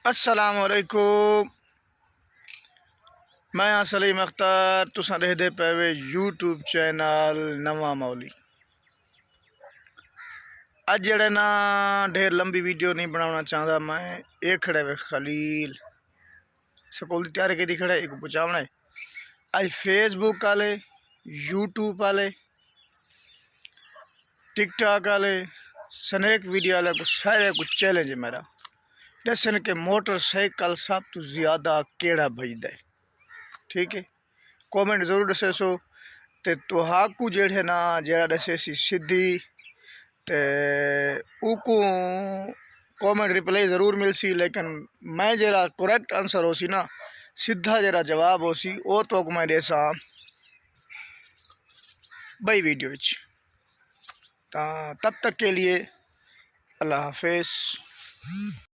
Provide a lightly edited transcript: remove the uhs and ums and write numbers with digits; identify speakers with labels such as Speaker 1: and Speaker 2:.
Speaker 1: अस्सलामुअलैकुम। मैं हाँ सलीम अख्तर, तुसां देखदे पे वे यूट्यूब चैनल नवा मौली। अज जड़े ना ढेर लंबी वीडियो नहीं बनाना चाहता मैं। एक खड़े वे खलील स्कूल की तैयारी की खड़े एक पुचावना है। अज फेसबुक वाले, यूट्यूब वाले, टिकटॉक वाले, स्नैक वीडियो वाले को सारे कुछ चैलेंज है मेरा। दसन के मोटरसाइकिल सब तो ज़्यादा केड़ा भजदा है। ठीक है, कॉमेंट जरूर दसेसो। ते तुहाकू जेड़े ना जरा दसेसी सीधी ते उको कॉमेंट रिप्लाई जरूर मिलसी, लेकिन मैं जरा करेक्ट आंसर हो सी ना, सीधा जरा जवाब हो सी वो तो मैं देसा बई वीडियो तब तक के लिए अल्लाह हाफिज़।